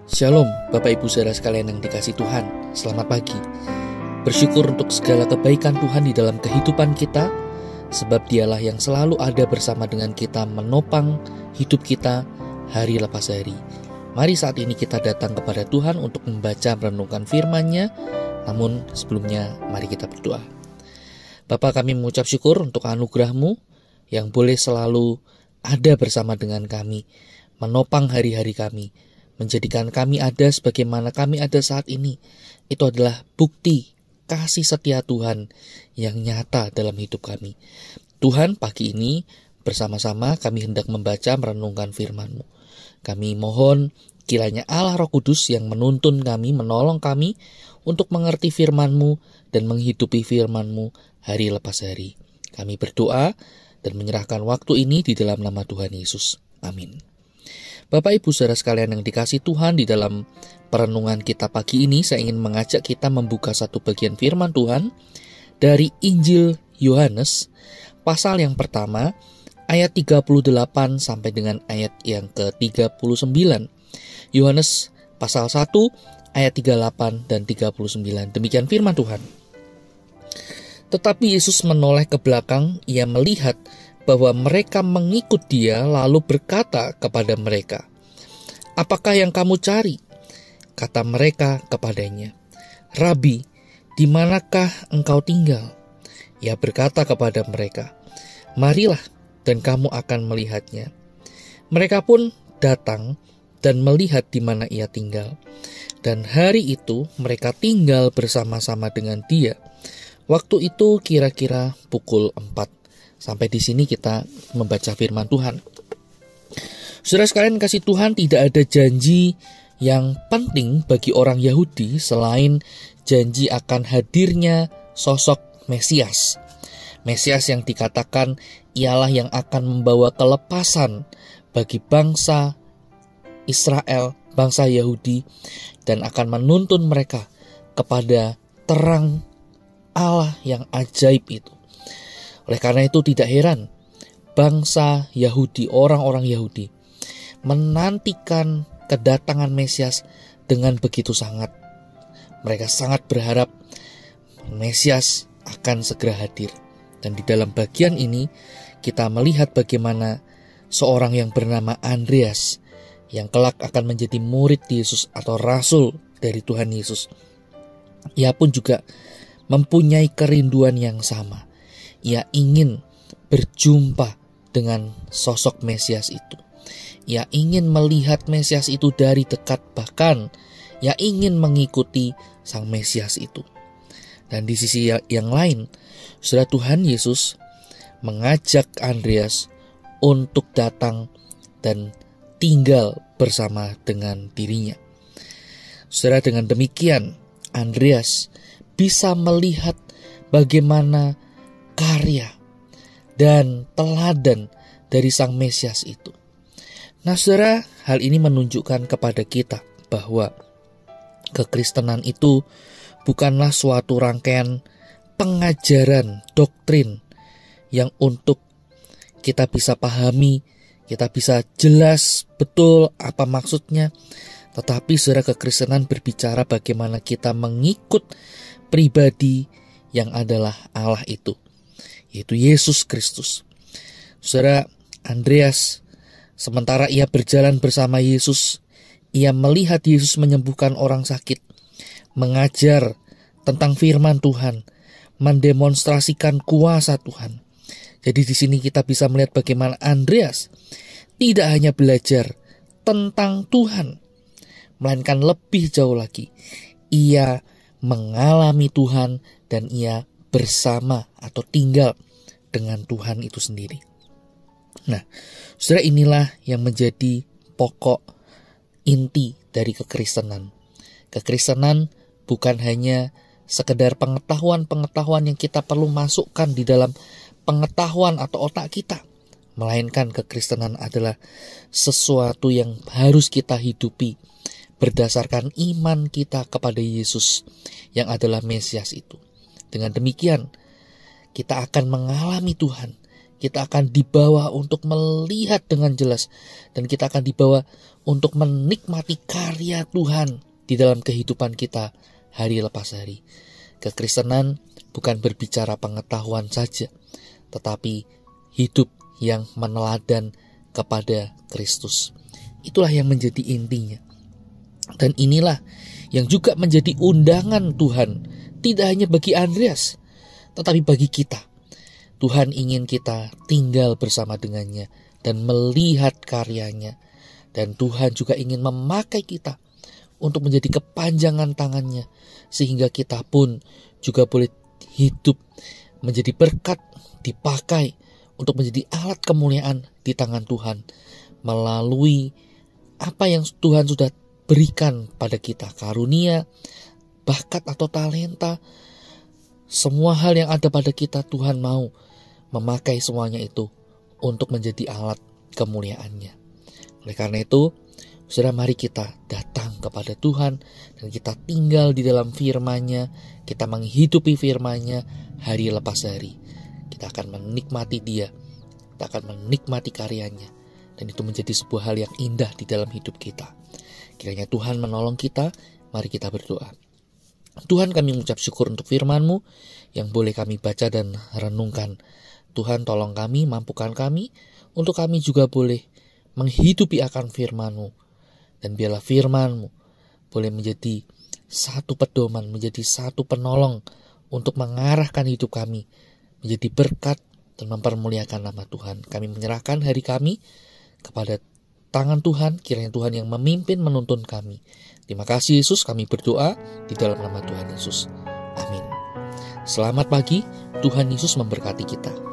Shalom Bapak Ibu Saudara sekalian yang dikasihi Tuhan. Selamat pagi. Bersyukur untuk segala kebaikan Tuhan di dalam kehidupan kita, sebab Dialah yang selalu ada bersama dengan kita, menopang hidup kita hari lepas hari. Mari saat ini kita datang kepada Tuhan untuk membaca merenungkan firman-Nya. Namun sebelumnya mari kita berdoa. Bapa, kami mengucap syukur untuk anugerah-Mu yang boleh selalu ada bersama dengan kami, menopang hari-hari kami, menjadikan kami ada sebagaimana kami ada saat ini. Itu adalah bukti kasih setia Tuhan yang nyata dalam hidup kami. Tuhan, pagi ini bersama-sama kami hendak membaca merenungkan firman-Mu. Kami mohon kiranya Allah Roh Kudus yang menuntun kami, menolong kami untuk mengerti firman-Mu dan menghidupi firman-Mu hari lepas hari. Kami berdoa dan menyerahkan waktu ini di dalam nama Tuhan Yesus. Amin. Bapak Ibu Saudara sekalian yang dikasihi Tuhan, di dalam perenungan kita pagi ini saya ingin mengajak kita membuka satu bagian firman Tuhan dari Injil Yohanes pasal yang pertama ayat 38 sampai dengan ayat yang ke-39. Yohanes pasal 1 ayat 38 dan 39. Demikian firman Tuhan. Tetapi Yesus menoleh ke belakang, ia melihat bahwa mereka mengikut Dia, lalu berkata kepada mereka, "Apakah yang kamu cari?" Kata mereka kepadanya, "Rabi, di manakah engkau tinggal?" Ia berkata kepada mereka, "Marilah dan kamu akan melihatnya." Mereka pun datang dan melihat di mana Ia tinggal. Dan hari itu mereka tinggal bersama-sama dengan Dia. Waktu itu kira-kira pukul 4. Sampai di sini kita membaca firman Tuhan. Saudara sekalian kasih Tuhan, tidak ada janji yang penting bagi orang Yahudi selain janji akan hadirnya sosok Mesias. Mesias yang dikatakan ialah yang akan membawa kelepasan bagi bangsa Israel, bangsa Yahudi, dan akan menuntun mereka kepada terang Allah yang ajaib itu. Oleh karena itu tidak heran bangsa Yahudi, orang-orang Yahudi menantikan kedatangan Mesias dengan begitu sangat. Mereka sangat berharap Mesias akan segera hadir. Dan di dalam bagian ini kita melihat bagaimana seorang yang bernama Andreas, yang kelak akan menjadi murid Yesus atau rasul dari Tuhan Yesus, ia pun juga mempunyai kerinduan yang sama. Ia ingin berjumpa dengan sosok Mesias itu. Ia ingin melihat Mesias itu dari dekat, bahkan ia ingin mengikuti sang Mesias itu. Dan di sisi yang lain, saudara, Tuhan Yesus mengajak Andreas untuk datang dan tinggal bersama dengan dirinya. Saudara, dengan demikian Andreas bisa melihat bagaimana karya dan teladan dari sang Mesias itu. Nah saudara, hal ini menunjukkan kepada kita bahwa kekristenan itu bukanlah suatu rangkaian pengajaran doktrin yang untuk kita bisa pahami, kita bisa jelas betul apa maksudnya. Tetapi saudara, kekristenan berbicara bagaimana kita mengikut pribadi yang adalah Allah itu, yaitu Yesus Kristus. Saudara, Andreas, sementara ia berjalan bersama Yesus, ia melihat Yesus menyembuhkan orang sakit, mengajar tentang firman Tuhan, mendemonstrasikan kuasa Tuhan. Jadi di sini kita bisa melihat bagaimana Andreas tidak hanya belajar tentang Tuhan, melainkan lebih jauh lagi, ia mengalami Tuhan dan ia bersama atau tinggal dengan Tuhan itu sendiri. Nah, saudara, inilah yang menjadi pokok inti dari kekristenan. Kekristenan bukan hanya sekedar pengetahuan-pengetahuan yang kita perlu masukkan di dalam pengetahuan atau otak kita, melainkan kekristenan adalah sesuatu yang harus kita hidupi berdasarkan iman kita kepada Yesus yang adalah Mesias itu. Dengan demikian, kita akan mengalami Tuhan, kita akan dibawa untuk melihat dengan jelas, dan kita akan dibawa untuk menikmati karya Tuhan di dalam kehidupan kita hari lepas hari. Kekristenan bukan berbicara pengetahuan saja, tetapi hidup yang meneladan kepada Kristus. Itulah yang menjadi intinya. Dan inilah yang juga menjadi undangan Tuhan, tidak hanya bagi Andreas, tetapi bagi kita. Tuhan ingin kita tinggal bersama dengannya dan melihat karyanya. Dan Tuhan juga ingin memakai kita untuk menjadi kepanjangan tangannya, sehingga kita pun juga boleh hidup menjadi berkat, dipakai untuk menjadi alat kemuliaan di tangan Tuhan melalui apa yang Tuhan sudah berikan pada kita, karunia, bakat atau talenta. Semua hal yang ada pada kita, Tuhan mau memakai semuanya itu untuk menjadi alat kemuliaannya. Oleh karena itu, saudara, mari kita datang kepada Tuhan dan kita tinggal di dalam firman-Nya, kita menghidupi firman-Nya hari lepas hari. Kita akan menikmati Dia, kita akan menikmati karyanya, dan itu menjadi sebuah hal yang indah di dalam hidup kita. Kiranya Tuhan menolong kita. Mari kita berdoa. Tuhan, kami mengucap syukur untuk firman-Mu yang boleh kami baca dan renungkan. Tuhan, tolong kami, mampukan kami untuk kami juga boleh menghidupi akan firman-Mu. Dan biarlah firman-Mu boleh menjadi satu pedoman, menjadi satu penolong untuk mengarahkan hidup kami menjadi berkat dan mempermuliakan nama Tuhan. Kami menyerahkan hari kami kepada tangan Tuhan, kiranya Tuhan yang memimpin menuntun kami. Terima kasih Yesus, kami berdoa di dalam nama Tuhan Yesus. Amin. Selamat pagi, Tuhan Yesus memberkati kita.